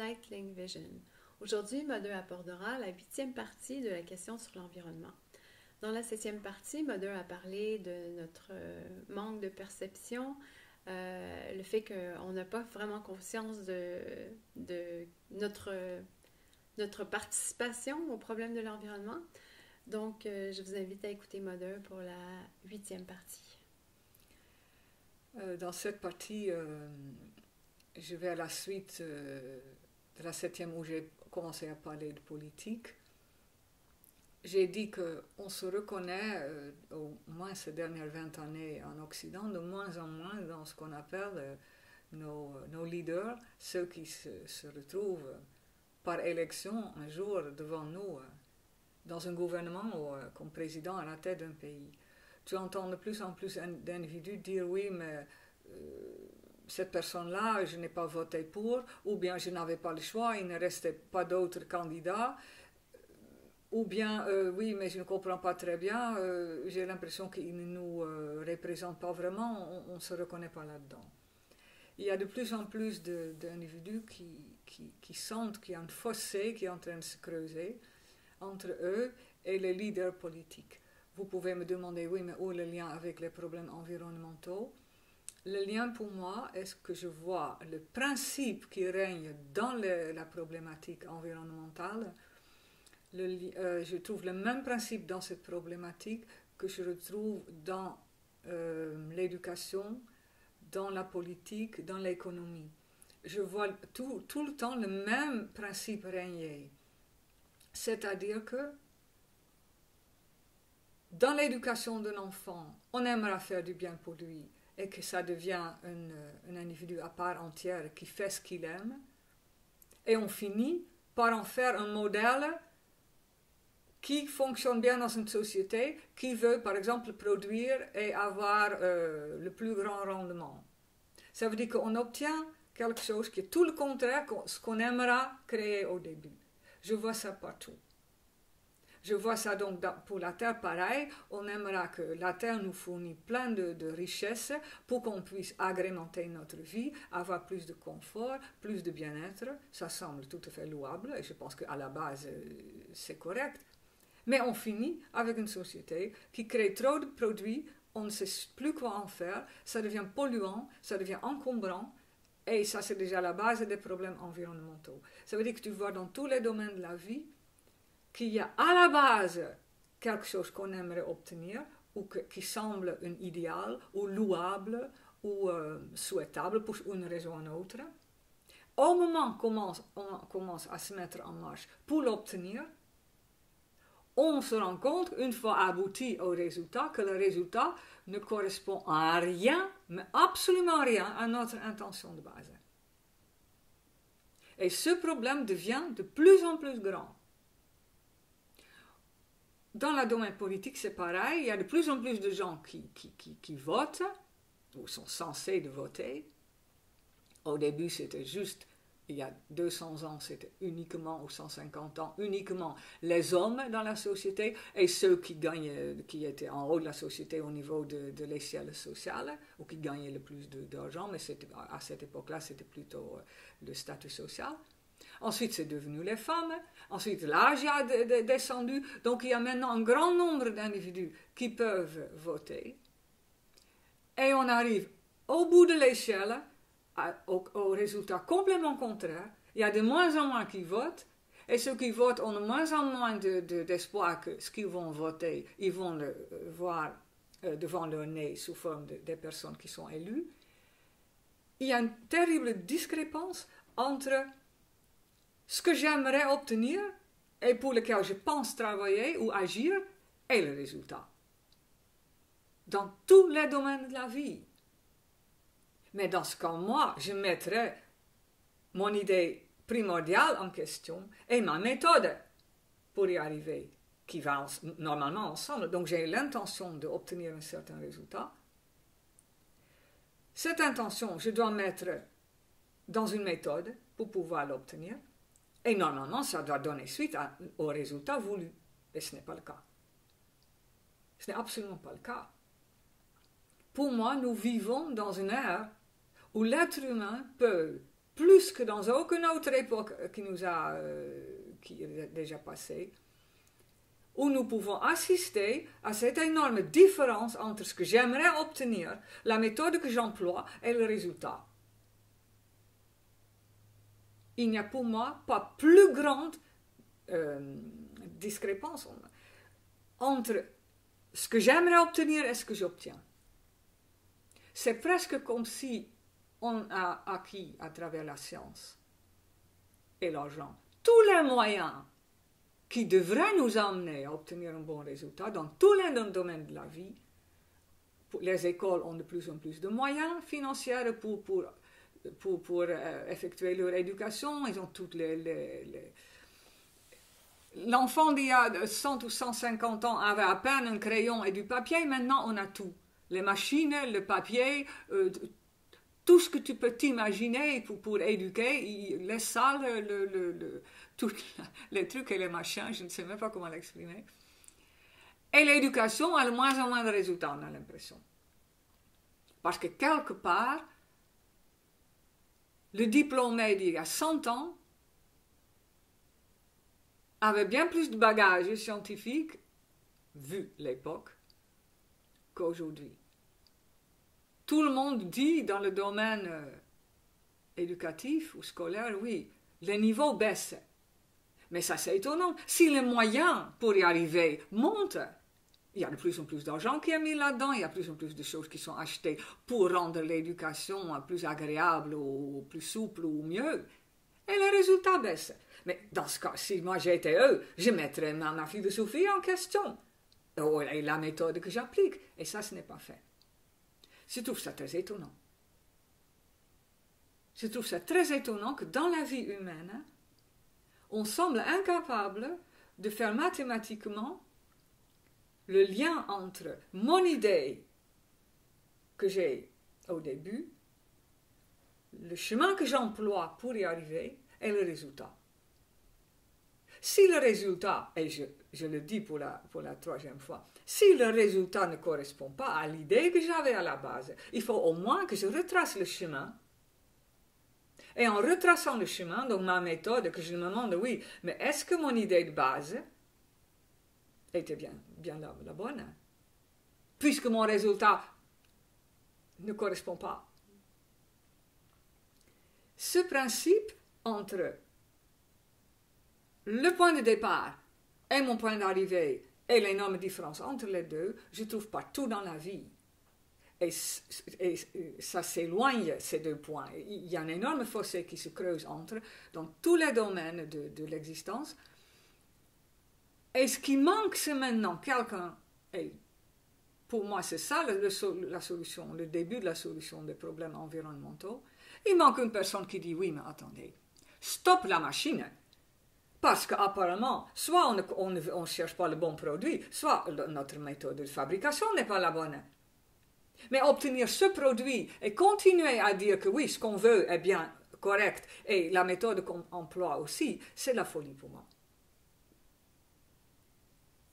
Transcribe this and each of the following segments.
Recycling Vision. Aujourd'hui, Mother abordera la 8e partie de la question sur l'environnement. Dans la 7e partie, Mother a parlé de notre manque de perception, le fait qu'on n'a pas vraiment conscience de notre participation au problème de l'environnement. Donc, je vous invite à écouter Mother pour la 8e partie. Dans cette partie, je vais à la suite de la 7e où j'ai commencé à parler de politique. J'ai dit qu'on se reconnaît, au moins ces dernières 20 années en Occident, de moins en moins dans ce qu'on appelle nos leaders, ceux qui se retrouvent par élection un jour devant nous dans un gouvernement ou comme président à la tête d'un pays. Tu entends de plus en plus d'individus dire oui, mais cette personne-là, je n'ai pas voté pour, ou bien je n'avais pas le choix, il ne restait pas d'autres candidats, ou bien oui, mais je ne comprends pas très bien, j'ai l'impression qu'il ne nous représente pas vraiment, on ne se reconnaît pas là-dedans. Il y a de plus en plus d'individus qui sentent qu'il y a un fossé qui est en train de se creuser entre eux et les leaders politiques. Vous pouvez me demander, oui, mais où est le lien avec les problèmes environnementaux? Le lien pour moi est que je vois le principe qui règne dans la problématique environnementale. Je trouve le même principe dans cette problématique que je retrouve dans l'éducation, dans la politique, dans l'économie. Je vois tout le temps le même principe régner. C'est-à-dire que dans l'éducation d'un enfant, on aimerait faire du bien pour lui et que ça devient un individu à part entière qui fait ce qu'il aime. Et on finit par en faire un modèle qui fonctionne bien dans une société, qui veut par exemple produire et avoir le plus grand rendement. Ça veut dire qu'on obtient quelque chose qui est tout le contraire de ce qu'on aimerait créer au début. Je vois ça partout. Je vois ça donc pour la Terre pareil, on aimerait que la Terre nous fournisse plein de richesses pour qu'on puisse agrémenter notre vie, avoir plus de confort, plus de bien-être. Ça semble tout à fait louable et je pense qu'à la base c'est correct. Mais on finit avec une société qui crée trop de produits, on ne sait plus quoi en faire, ça devient polluant, ça devient encombrant. Et ça, c'est déjà la base des problèmes environnementaux. Ça veut dire que tu vois dans tous les domaines de la vie qu'il y a à la base quelque chose qu'on aimerait obtenir ou qui semble un idéal ou louable ou souhaitable pour une raison ou une autre. Au moment où on commence à se mettre en marche pour l'obtenir, on se rend compte, une fois abouti au résultat, que le résultat ne correspond à rien, mais absolument rien, à notre intention de base. Et ce problème devient de plus en plus grand. Dans le domaine politique, c'est pareil, il y a de plus en plus de gens qui votent, ou sont censés de voter. Au début, c'était juste, il y a 200 ans, c'était uniquement, ou 150 ans, uniquement les hommes dans la société et ceux qui étaient en haut de la société au niveau de l'échelle sociale, ou qui gagnaient le plus d'argent, mais à cette époque-là, c'était plutôt le statut social. Ensuite, c'est devenu les femmes. Ensuite, l'âge a descendu. Donc, il y a maintenant un grand nombre d'individus qui peuvent voter. Et on arrive au bout de l'échelle au résultat complètement contraire. Il y a de moins en moins qui votent. Et ceux qui votent ont de moins en moins d'espoir que ce qu'ils vont voter, ils vont le voir devant leur nez sous forme des personnes qui sont élues. Il y a une terrible discrépance entre ce que j'aimerais obtenir et pour lequel je pense travailler ou agir et le résultat. Dans tous les domaines de la vie. Mais dans ce cas, moi, je mettrais mon idée primordiale en question et ma méthode pour y arriver, qui va normalement ensemble. Donc j'ai l'intention d'obtenir un certain résultat. Cette intention, je dois mettre dans une méthode pour pouvoir l'obtenir. Et normalement, ça doit donner suite au résultat voulu. Et ce n'est pas le cas. Ce n'est absolument pas le cas. Pour moi, nous vivons dans une ère où l'être humain peut plus que dans aucune autre époque qui est déjà passée, où nous pouvons assister à cette énorme différence entre ce que j'aimerais obtenir, la méthode que j'emploie et le résultat. Il n'y a pour moi pas plus grande discrépance entre ce que j'aimerais obtenir et ce que j'obtiens. C'est presque comme si on a acquis à travers la science et l'argent tous les moyens qui devraient nous amener à obtenir un bon résultat dans tous les domaines de la vie. Les écoles ont de plus en plus de moyens financiers pour effectuer leur éducation. Ils ont toutes L'enfant d'il y a 100 ou 150 ans avait à peine un crayon et du papier. Maintenant, on a tout. Les machines, le papier, tout ce que tu peux t'imaginer pour éduquer, les salles, tous les trucs et les machins, je ne sais même pas comment l'exprimer. Et l'éducation a de moins en moins de résultats, on a l'impression. Parce que quelque part, le diplômé d'il y a 100 ans avait bien plus de bagages scientifiques, vu l'époque, qu'aujourd'hui. Tout le monde dit dans le domaine éducatif ou scolaire, oui, les niveaux baissent. Mais ça, c'est étonnant. Si les moyens pour y arriver montent, il y a de plus en plus d'argent qui est mis là-dedans, il y a de plus en plus de choses qui sont achetées pour rendre l'éducation plus agréable ou plus souple ou mieux. Et les résultats baissent. Mais dans ce cas, si moi j'étais eux, je mettrais ma philosophie en question. Et la méthode que j'applique. Et ça, ce n'est pas fait. Je trouve ça très étonnant. Je trouve ça très étonnant que dans la vie humaine, on semble incapable de faire mathématiquement le lien entre mon idée que j'ai au début, le chemin que j'emploie pour y arriver et le résultat. Si le résultat, et je le dis pour la troisième fois, si le résultat ne correspond pas à l'idée que j'avais à la base, il faut au moins que je retrace le chemin. Et en retraçant le chemin, donc ma méthode, que je me demande, oui, mais est-ce que mon idée de base était bien la bonne? Puisque mon résultat ne correspond pas. Ce principe entre le point de départ et mon point d'arrivée et l'énorme différence entre les deux, je trouve partout dans la vie. Et ça s'éloigne, ces deux points. Il y a un énorme fossé qui se creuse dans tous les domaines de l'existence. Et ce qui manque, c'est maintenant quelqu'un, et pour moi c'est ça la solution, le début de la solution des problèmes environnementaux. Il manque une personne qui dit, oui, mais attendez, stop la machine. Parce qu'apparemment, soit on ne cherche pas le bon produit, soit notre méthode de fabrication n'est pas la bonne. Mais obtenir ce produit et continuer à dire que oui, ce qu'on veut est bien correct et la méthode qu'on emploie aussi, c'est la folie pour moi.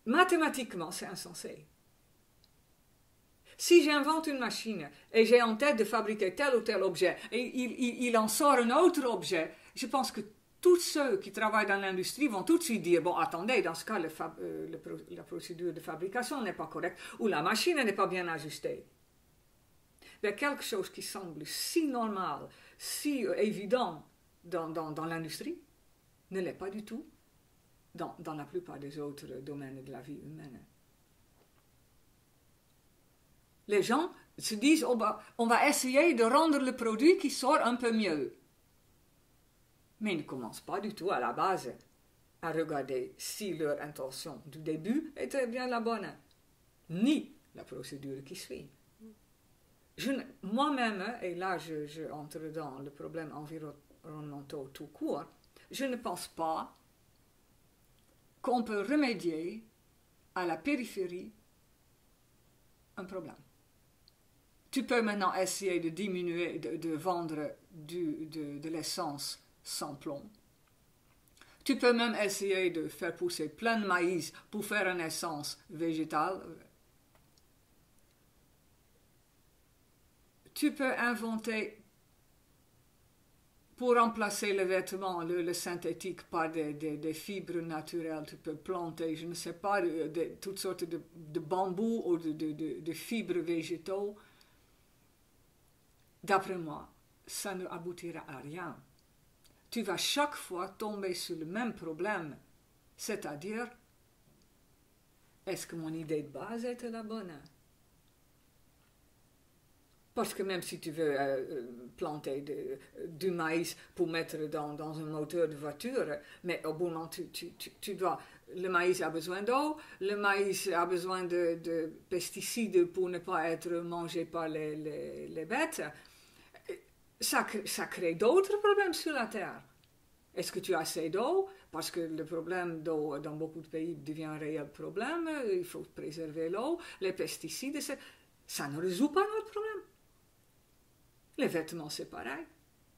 Mathématiquement, c'est insensé. Si j'invente une machine et j'ai en tête de fabriquer tel ou tel objet et il en sort un autre objet, je pense que tous ceux qui travaillent dans l'industrie vont tout de suite dire, bon, attendez, dans ce cas, la procédure de fabrication n'est pas correcte ou la machine n'est pas bien ajustée. Mais quelque chose qui semble si normal, si évident dans l'industrie, ne l'est pas du tout dans la plupart des autres domaines de la vie humaine. Les gens se disent, on va essayer de rendre le produit qui sort un peu mieux. Mais ils ne commencent pas du tout à la base à regarder si leur intention du début était bien la bonne, ni la procédure qui suit. Moi-même, et là je entre dans le problème environnemental tout court, je ne pense pas qu'on peut remédier à la périphérie un problème. Tu peux maintenant essayer de diminuer, de vendre de l'essence sans plomb. Tu peux même essayer de faire pousser plein de maïs pour faire une essence végétale. Tu peux inventer Pour remplacer le vêtement, le synthétique par des fibres naturelles, tu peux planter, je ne sais pas, toutes sortes de bambous ou de fibres végétaux. D'après moi, ça ne aboutira à rien. Tu vas chaque fois tomber sur le même problème, c'est-à-dire, est-ce que mon idée de base était la bonne? Parce que même si tu veux planter du maïs pour mettre dans un moteur de voiture, mais au bout d'un moment, tu dois... Le maïs a besoin d'eau, le maïs a besoin de pesticides pour ne pas être mangé par les bêtes. Ça crée d'autres problèmes sur la Terre. Est-ce que tu as assez d'eau? Parce que le problème d'eau dans beaucoup de pays devient un réel problème. Il faut préserver l'eau. Les pesticides, ça ne résout pas notre problème. Les vêtements, c'est pareil.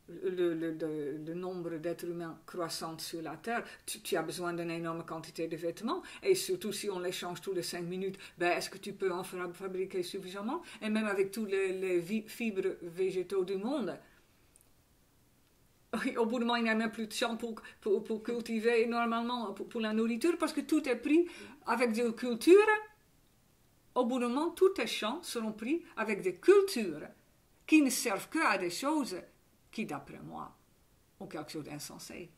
Le nombre d'êtres humains croissant sur la Terre, tu as besoin d'une énorme quantité de vêtements, et surtout si on les change tous les 5 minutes, est-ce que tu peux en fabriquer suffisamment? Et même avec tous les fibres végétaux du monde, au bout d'un moment, il n'y a même plus de champs pour cultiver normalement pour la nourriture, parce que tout est pris avec des cultures. Au bout d'un moment, tous tes champs seront pris avec des cultures qui ne servent que à des choses qui, d'après moi, ont quelque chose d'insensé.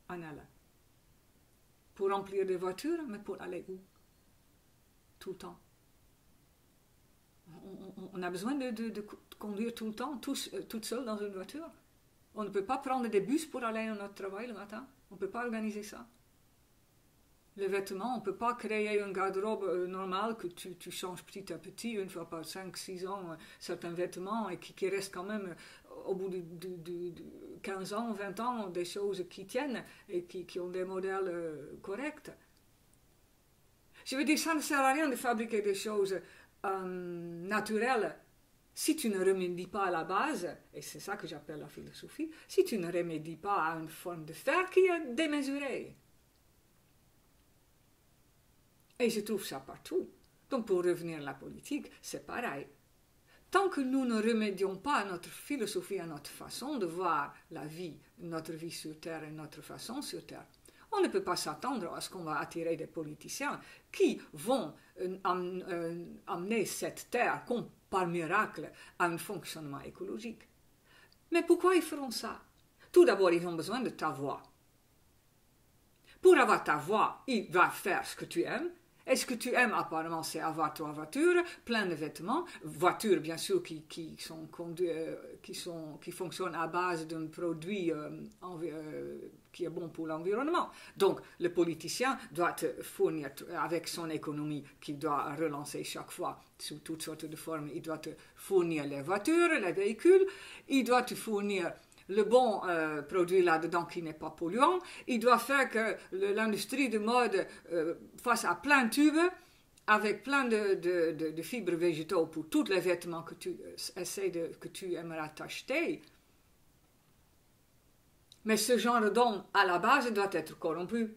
En allant. Pour remplir des voitures, mais pour aller où? Tout le temps. On a besoin de conduire tout le temps, toute seule dans une voiture. On ne peut pas prendre des bus pour aller à notre travail le matin. On ne peut pas organiser ça. Les vêtements, on ne peut pas créer une garde-robe normale que tu changes petit à petit, une fois par 5-6 ans, certains vêtements, et qui restent quand même, au bout de 15 ans, 20 ans, des choses qui tiennent et qui ont des modèles corrects. Je veux dire, ça ne sert à rien de fabriquer des choses naturelles si tu ne remédies pas à la base, et c'est ça que j'appelle la philosophie, si tu ne remédies pas à une forme de fer qui est démesurée. Et je trouve ça partout. Donc pour revenir à la politique, c'est pareil. Tant que nous ne remédions pas à notre philosophie, à notre façon de voir la vie, notre vie sur Terre et notre façon sur Terre, on ne peut pas s'attendre à ce qu'on va attirer des politiciens qui vont amener cette Terre, comme par miracle, à un fonctionnement écologique. Mais pourquoi ils feront ça? Tout d'abord, ils ont besoin de ta voix. Pour avoir ta voix, il va faire ce que tu aimes. Et ce que tu aimes apparemment, c'est avoir ta voiture, plein de vêtements, voitures bien sûr qui fonctionnent à base d'un produit qui est bon pour l'environnement. Donc le politicien doit te fournir, avec son économie qu'il doit relancer chaque fois sous toutes sortes de formes, il doit te fournir les voitures, les véhicules, il doit te fournir le bon produit là-dedans qui n'est pas polluant, il doit faire que l'industrie de mode fasse à plein tube avec plein de fibres végétaux pour tous les vêtements que tu aimeras t'acheter. Mais ce genre de don, à la base, doit être corrompu.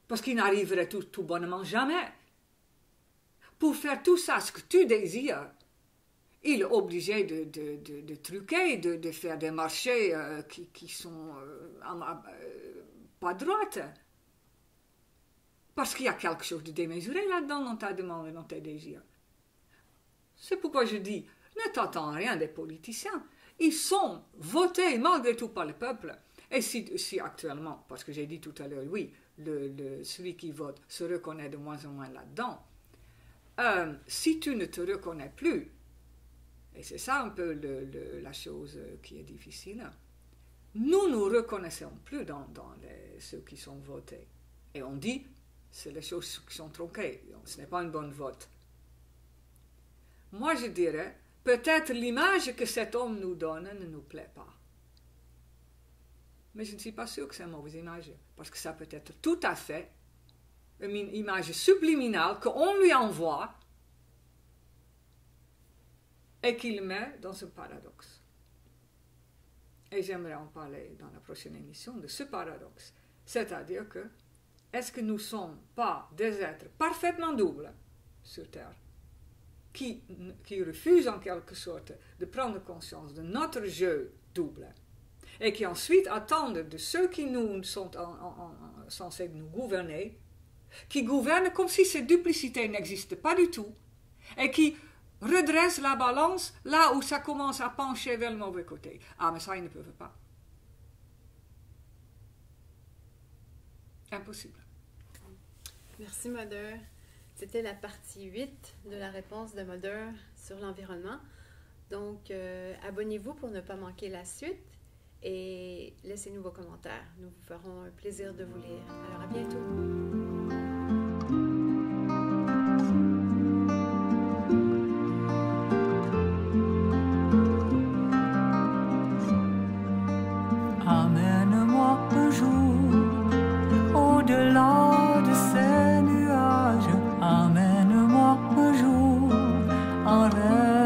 Parce qu'il n'arriverait tout bonnement jamais. Pour faire tout ça, ce que tu désires, il est obligé de truquer, de faire des marchés qui sont pas droites. Parce qu'il y a quelque chose de démesuré là-dedans dans ta demande et dans tes désirs. C'est pourquoi je dis, ne t'attends rien des politiciens. Ils sont votés malgré tout par le peuple. Et si actuellement, parce que j'ai dit tout à l'heure, oui, celui qui vote se reconnaît de moins en moins là-dedans, si tu ne te reconnais plus, et c'est ça un peu la chose qui est difficile, nous ne nous reconnaissons plus dans ceux qui sont votés. Et on dit, c'est les choses qui sont tronquées, ce n'est pas un bon vote. Moi je dirais, peut-être l'image que cet homme nous donne ne nous plaît pas. Mais je ne suis pas sûre que c'est une mauvaise image, parce que ça peut être tout à fait une image subliminale qu'on lui envoie et qu'il met dans un paradoxe. Et j'aimerais en parler dans la prochaine émission de ce paradoxe. C'est-à-dire que, est-ce que nous ne sommes pas des êtres parfaitement doubles sur Terre, qui refusent en quelque sorte de prendre conscience de notre jeu double, et qui ensuite attendent de ceux qui nous sont censés nous gouverner, qui gouvernent comme si cette duplicité n'existe pas du tout, et qui redressent la balance là où ça commence à pencher vers le mauvais côté. Ah, mais ça, ils ne peuvent pas. Impossible. Merci, Mother. C'était la partie 8 de la réponse de Mother sur l'environnement. Donc, abonnez-vous pour ne pas manquer la suite et laissez-nous vos commentaires. Nous vous ferons un plaisir de vous lire. Alors, à bientôt. Amène-moi un jour au-delà de ces nuages. Amène-moi un jour en rêve.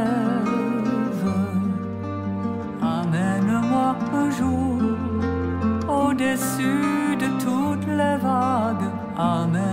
Amène-moi un jour au-dessus de toutes les vagues. Amène